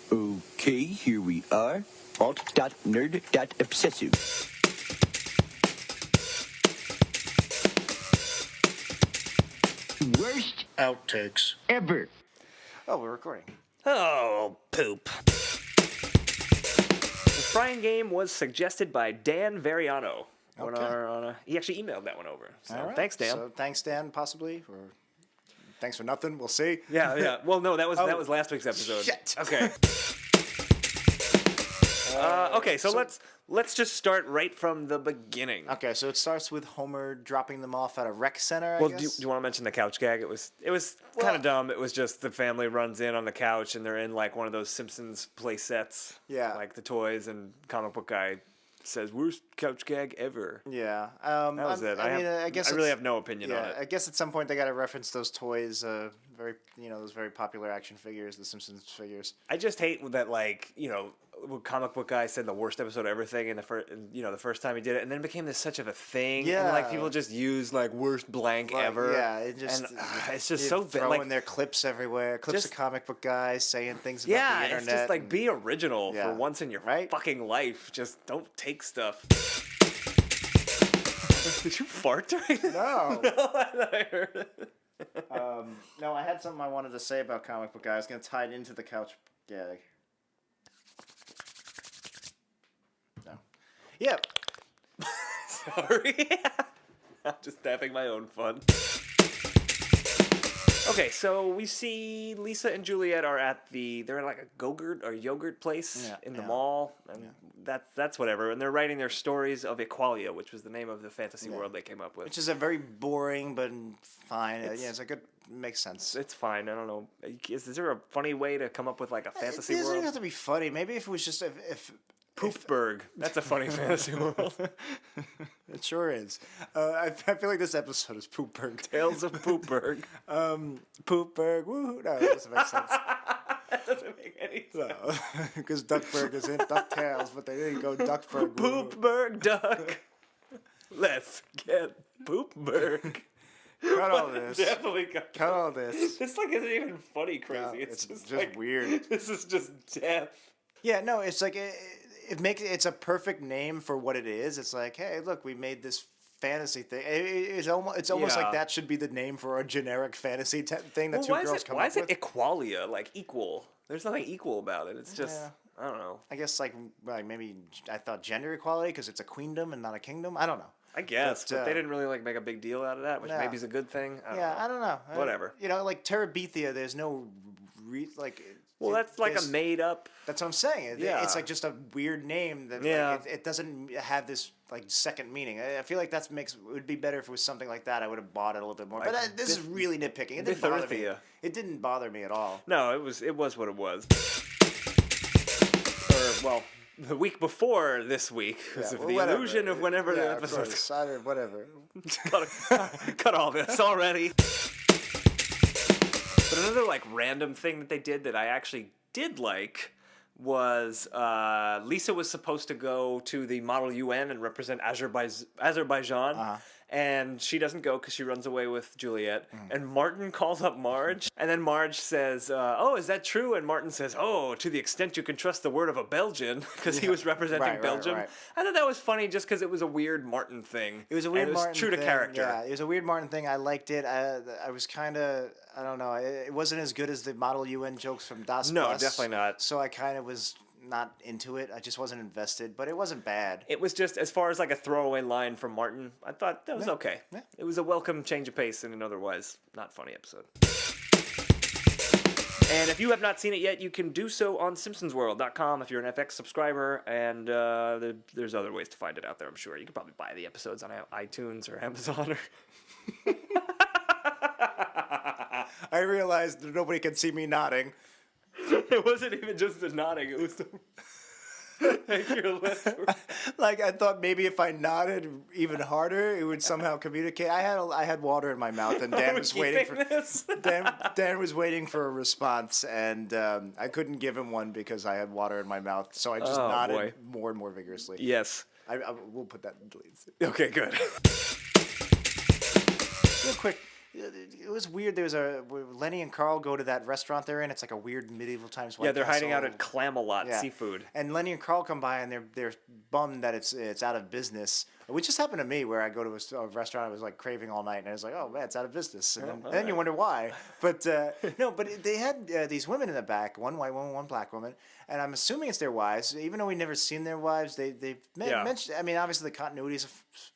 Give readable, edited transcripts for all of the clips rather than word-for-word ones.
Okay, here we are. Alt.nerd.obsessive. Worst Outtakes. ever. Oh, we're recording. Oh, poop. The frying game was suggested by Dan Veriano. Okay. He actually emailed that one over. So All right. thanks, Dan. So thanks, Dan, possibly, or thanks for nothing. We'll see. Yeah. Well, no, that was last week's episode. Shit. Okay. So let's just start right from the beginning. Okay, so it starts with Homer dropping them off at a rec center. Well, I do guess. you want to mention the couch gag? It was kind of dumb. It was just the family runs in on the couch and they're in like one of those Simpsons play sets. Yeah. Like the toys, and comic book guy says worst couch gag ever. Yeah. That was it. I guess I really have no opinion on it. I guess at some point they got to reference those toys, those very popular action figures, the Simpsons figures. I just hate that, comic book guy said the worst episode ever thing in the first time he did it, and then it became such of a thing. Yeah. And, people just use worst blank ever. Yeah, it's just so throwing their clips everywhere, clips of comic book guys saying things about the internet. It's just be original for once in your Right? fucking life. Just don't take stuff. Did you fart during that? No. No, I heard it. No, I had something I wanted to say about comic book guys. I was going to tie it into the couch gag. No. Yeah. Sorry. I'm just having my own fun. Okay, so we see Lisa and Juliet are they're at a go-gurt or yogurt place in the mall, and that's whatever. And they're writing their stories of Equalia, which was the name of the fantasy world they came up with. Which is a very boring but fine. It's a good, makes sense. It's fine. I don't know. Is there a funny way to come up with a fantasy It doesn't world? have to be funny. Maybe if it was just if Poopberg. That's a funny fantasy world. It sure is. I feel like this episode is Poopberg. Tales of Poopberg. Poopberg. Woohoo! No, that doesn't make sense. That doesn't make any sense. No, because Duckburg is in DuckTales, but they didn't go Duckburg. Poopberg Duck. Let's get Poopberg. Cut all this. Definitely cut all this. This isn't even funny crazy. No, it's just just weird. This is just death. Yeah, no, it's it's a perfect name for what it is. It's like, hey, look, we made this fantasy thing. It's almost like that should be the name for a generic fantasy thing that two girls come up with. Why is it Equalia, equal? There's nothing equal about it. It's just, I don't know. I guess maybe I thought gender equality because it's a queendom and not a kingdom. I don't know. I guess, but they didn't really make a big deal out of that, which maybe is a good thing. I don't know. Whatever. Terabithia, there's no Well, that's a made up. That's what I'm saying. It's just a weird name that it doesn't have this second meaning. I feel like it would be better if it was something like that. I would have bought it a little bit more. But this is really nitpicking. It didn't bother me. It didn't bother me at all. No, it was what it was. The week before this week, because of the illusion of whenever the episode. Whatever. Cut all this already. But another random thing that they did that I actually did like was Lisa was supposed to go to the Model UN and represent Azerbaijan. And she doesn't go because she runs away with Juliet. And Martin calls up Marge. And then Marge says, oh, is that true? And Martin says, oh, to the extent you can trust the word of a Belgian, because he was representing Belgium. Right. I thought that was funny just because it was a weird Martin thing. It was a weird Martin true thing. To character. Yeah, it was a weird Martin thing. I liked it. I was kind of, I don't know. It wasn't as good as the Model UN jokes from Das No, Bus, definitely not. So I kind of was not into it. I just wasn't invested, but it wasn't bad. It was just, as far as a throwaway line from Martin, I thought that was okay. Yeah. It was a welcome change of pace in an otherwise not funny episode. And if you have not seen it yet, you can do so on SimpsonsWorld.com if you're an FX subscriber, and there's other ways to find it out there, I'm sure. You can probably buy the episodes on iTunes or Amazon. I realized that nobody could see me nodding. It wasn't even just the nodding, it was the... your lips were... I thought maybe if I nodded even harder, it would somehow communicate. I had water in my mouth, and Dan was waiting for Dan was waiting for a response, and I couldn't give him one because I had water in my mouth. So I just nodded more and more vigorously. Yes. We'll put that in deletes. Okay, good. Real quick, It was weird. There was Lenny and Carl go to that restaurant they're in. It's like a weird medieval times. Yeah, they're hiding out at Clam-A-Lot Seafood. And Lenny and Carl come by and they're bummed that it's out of business. Which just happened to me where I go to a restaurant I was like craving all night and I was like, oh man, it's out of business. And then you wonder why. But they had these women in the back, one white woman, one black woman, and I'm assuming it's their wives. Even though we've never seen their wives, they mentioned. I mean, obviously the continuities of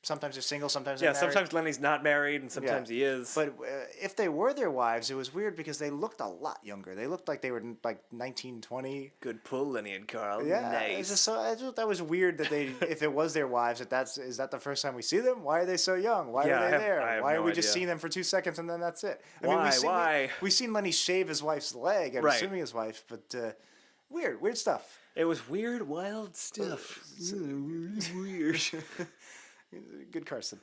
sometimes they're single, sometimes they're married. Sometimes Lenny's not married and sometimes he is. But if they were their wives, it was weird because they looked a lot younger. They looked like they were like 19, 20. Good pull, Lenny and Carl. Yeah, Nice. I just thought that was weird that they, if it was their wives, is that the first time we see them? Why are they so young? Why are they there? Why are we just seeing them for 2 seconds and then that's it? Why? We've seen Lenny shave his wife's leg. I'm assuming his wife, but weird stuff. It was weird, wild stuff. Weird. Good Carson.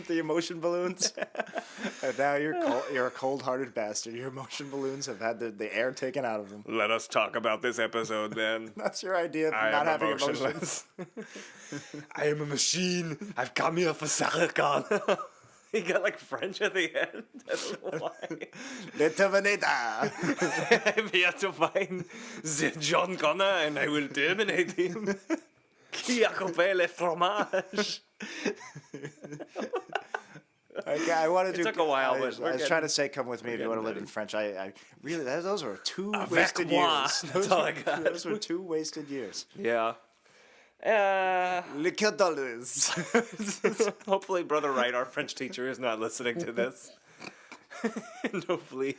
The emotion balloons. And now you're a cold-hearted bastard. Your emotion balloons have had the air taken out of them. Let us talk about this episode then. That's your idea of not having emotions. I am a machine. I've come here for Sarkhan. He got like French at the end. I don't know why. The Terminator. I'm here to find the John Connor and I will terminate him. Qui a coupé le fromage? I wanted to. It took a while, but I was trying to say, "Come with me if you want to live in French." I really those were 2 wasted years. That's all I got. Those were 2 wasted years. Yeah. Liquor dollars. Hopefully, Brother Wright, our French teacher, is not listening to this. And hopefully,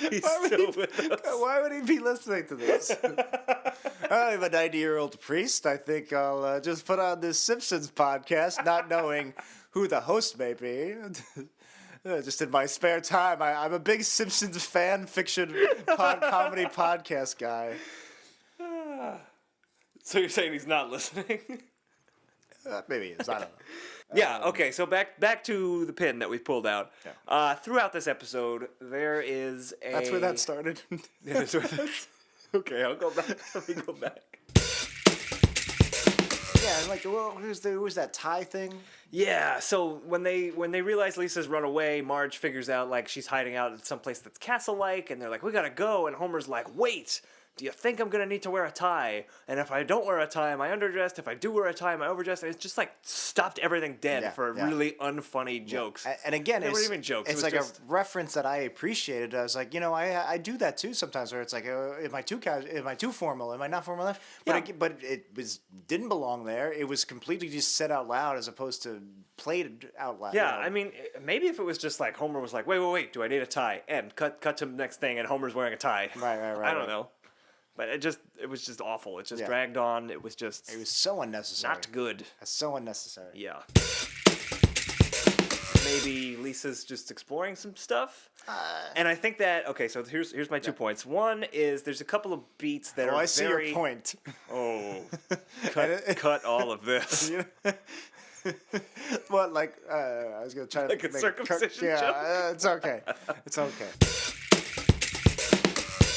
he's still with us. Why would he be listening to this? I'm a 90-year-old priest. I think I'll just put on this Simpsons podcast, not knowing who the host may be. Just in my spare time. I'm a big Simpsons fan fiction comedy podcast guy. So you're saying he's not listening? Maybe he is. I don't know. Yeah, okay, so back to the pin that we pulled out. Yeah. Throughout this episode, there is a... That's where that started. Yeah, that's where that... Okay, I'll go back. Let me go back. Yeah, and like, well, who's that tie thing? Yeah, so when they realize Lisa's run away, Marge figures out, like, she's hiding out at some place that's castle-like, and they're like, we gotta go, and Homer's like, wait! Do you think I'm going to need to wear a tie? And if I don't wear a tie, am I underdressed? If I do wear a tie, am I overdressed? And it's just like stopped everything dead for really unfunny jokes. And again, they weren't even jokes. It's like just a reference that I appreciated. I was like, I do that too sometimes where it's like, am I too casual? Am I too formal? Am I not formal enough? But it didn't belong there. It was completely just said out loud as opposed to played out loud. Yeah, I mean, maybe if it was just like Homer was like, wait, do I need a tie? And cut to the next thing, and Homer's wearing a tie. Right. I don't know. But it was just awful. It just dragged on. It was so unnecessary. Not good. So unnecessary. Yeah. Maybe Lisa's just exploring some stuff. And I think that, okay, so here's my 2 points. One is there's a couple of beats that are I see your point. Oh. Cut all of this. What, like, I was going to try to make a circumcision joke? It's okay. It's okay.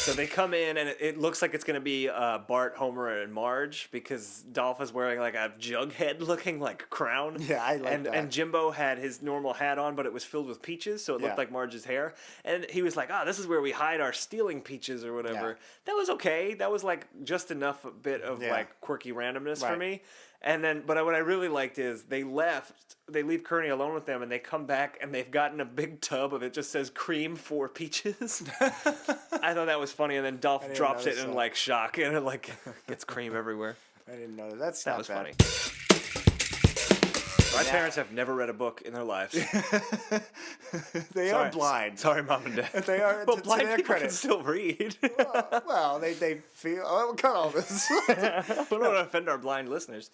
So they come in, and it looks like it's going to be Bart, Homer, and Marge, because Dolph is wearing like a Jughead-looking like crown. Yeah, I like that. And Jimbo had his normal hat on, but it was filled with peaches, so it looked like Marge's hair. And he was like, this is where we hide our stealing peaches or whatever. Yeah. That was okay. That was like just enough a bit of like quirky randomness for me. And then, but what I really liked is they leave Kearney alone with them, and they come back, and they've gotten a big tub of it just says cream for peaches. I thought that was funny, and then Dolph drops it in like shock, and it like gets cream everywhere. I didn't know that. That was funny. My parents have never read a book in their lives. They are blind. Sorry, Mom and Dad. They are. Well, blind to their people credit. can still read. well, they feel. Oh, cut all this. We don't want to offend our blind listeners.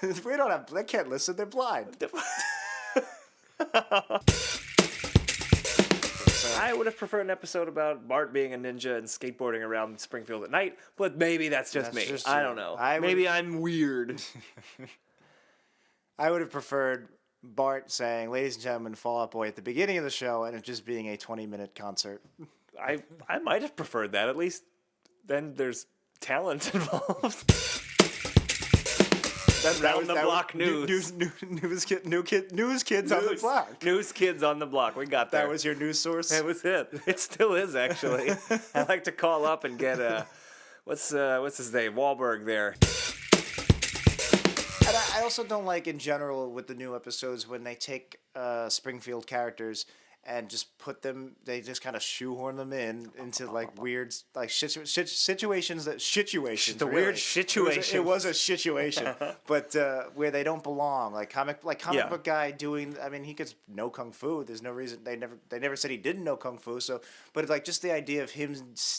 We don't have. They can't listen. They're blind. I would have preferred an episode about Bart being a ninja and skateboarding around Springfield at night, but maybe that's just me. I don't know. Maybe I'm weird. I would have preferred Bart saying, "Ladies and gentlemen, Fall Out Boy" at the beginning of the show, and it just being a 20-minute concert. I might have preferred that. At least then there's talent involved. Round the block news. News kids on the block. News kids on the block. We got there. That was your news source? That was it. It still is, actually. I like to call up and get what's his name? Wahlberg there. And I also don't like, in general, with the new episodes, when they take Springfield characters and just put them, they just kind of shoehorn them into like weird, like situations The really. weird situation. It was a situation, but where they don't belong. Like comic book guy doing. I mean, he could know kung fu. There's no reason they never said he didn't know kung fu. So, but like just the idea of him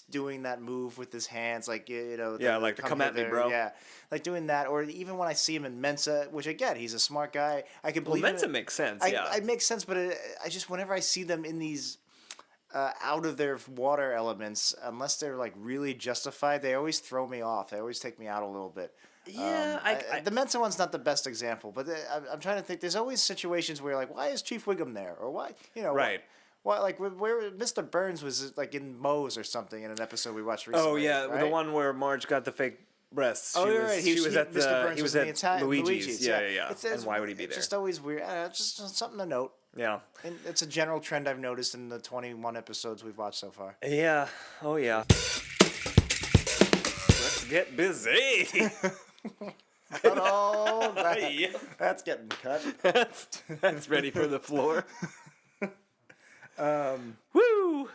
doing that move with his hands, like like the come at me, bro. Yeah, like doing that, or even when I see him in Mensa, which again, he's a smart guy. I can believe. Mensa makes sense. It makes sense, but I just whenever I see them in these out of their water elements, unless they're like really justified, they always throw me off. They always take me out a little bit. Yeah, the Mensa one's not the best example, but I'm trying to think. There's always situations where like, why is Chief Wiggum there, or why right. Why like where Mr. Burns was like in Moe's or something in an episode we watched recently. Oh yeah, right? the one where Marge got the fake breasts. Right. He was at Mr. Burns was at Luigi's. Yeah. And why would he be there? It's just always weird. It's just something to note. Yeah. And it's a general trend I've noticed in the 21 episodes we've watched so far. Yeah. Oh yeah. Let's get busy. Cut all that. Yep. That's getting cut. That's ready for the floor. Woo!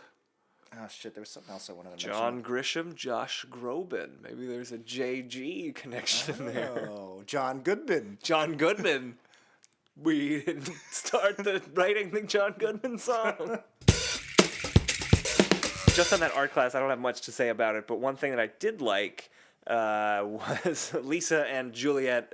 Oh shit! There was something else I wanted to John Grisham, Josh Groban. Maybe there's a JG connection there. Oh, John Goodman. John Goodman. We didn't start writing the John Goodman song. Just on that art class, I don't have much to say about it, but one thing that I did like was Lisa and Juliet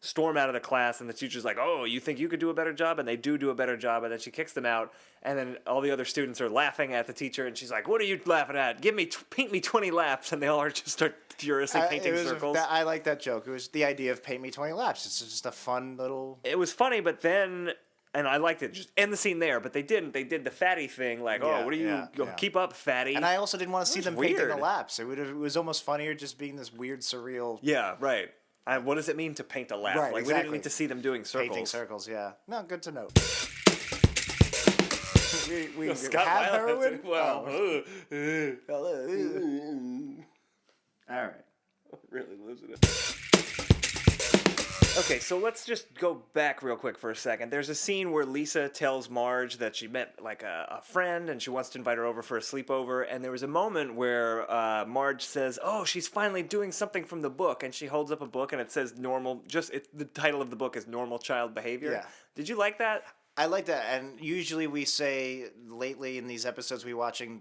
storm out of the class, and the teacher's like, "Oh, you think you could do a better job?" And they do a better job, and then she kicks them out, and then all the other students are laughing at the teacher, and she's like, "What are you laughing at? Paint me 20 laps," and they all just start furiously painting circles. I like that joke. It was the idea of paint me 20 laps. It's just a fun little... It was funny, but then... And I liked it. Just end the scene there, but they didn't. They did the fatty thing, like, "Oh, what are you? Keep up, fatty." And I also didn't want to see them painting the laps. It was almost funnier just being this weird, surreal... Yeah, right. What does it mean to paint a lap? Right, like, exactly. We didn't need to see them doing circles. Painting circles, yeah. No, good to note. we Scott have Weiland, heroin? well, All right. Really losing it. Okay, so let's just go back real quick for a second. There's a scene where Lisa tells Marge that she met like a friend and she wants to invite her over for a sleepover. And there was a moment where Marge says, "Oh, she's finally doing something from the book," and she holds up a book and it says "normal." The title of the book is "Normal Child Behavior." Yeah. Did you like that? I like that, and usually we say lately in these episodes we're watching,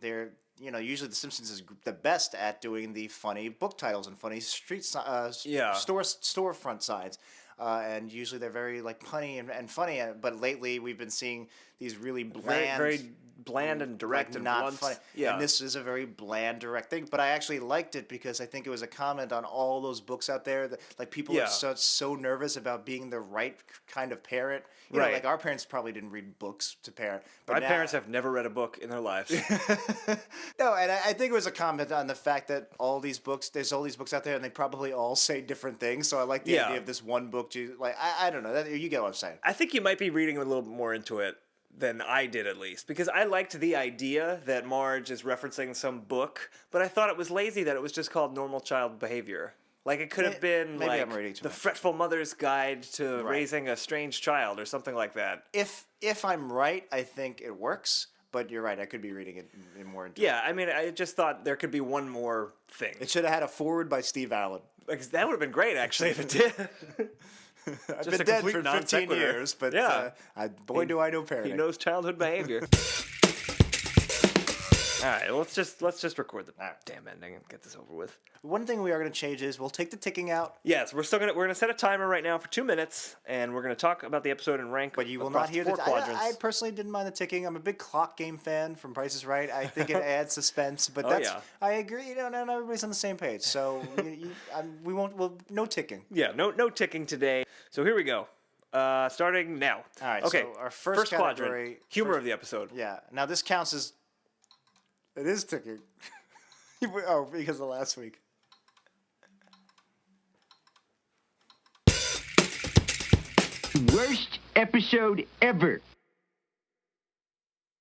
usually The Simpsons is the best at doing the funny book titles and funny storefront signs. And usually they're very like punny and funny, but lately we've been seeing these really bland, very bland and direct, and not blunt. funny. Yeah, and this is a very bland, direct thing. But I actually liked it because I think it was a comment on all those books out there that like people are so nervous about being the right kind of parent. You know, like our parents probably didn't read books to parent. But my parents have never read a book in their lives. No, and I think it was a comment on the fact that there's all these books out there, and they probably all say different things. So I like the idea of this one book. Like I don't know. You get what I'm saying. I think you might be reading a little bit more into it than I did, at least, because I liked the idea that Marge is referencing some book, but I thought it was lazy that it was just called Normal Child Behavior. Like, it could have been like The Fretful Mother's Guide to Raising a Strange Child or something like that. If I'm right, I think it works. But you're right, I could be reading it more into Yeah, I mean, I just thought there could be one more thing. It should have had a foreword by Steve Allen. Like, that would have been great, actually, if it did. I've been dead for 15 years, but boy, do I know parenting. He knows childhood behavior. All right, let's just record the damn ending and get this over with. One thing we are going to change is we'll take the ticking out. Yes, we're gonna set a timer right now for 2 minutes, and we're gonna talk about the episode and rank. But you will not hear the quadrants. I personally didn't mind the ticking. I'm a big clock game fan from Price is Right. I think it adds suspense. But I agree. Not everybody's on the same page. So no ticking. Yeah, no ticking today. So here we go. Starting now. All right. Okay. So our first quadrant, humor of the episode. Yeah. Now this counts as. It is ticking. Because of last week. Worst episode ever.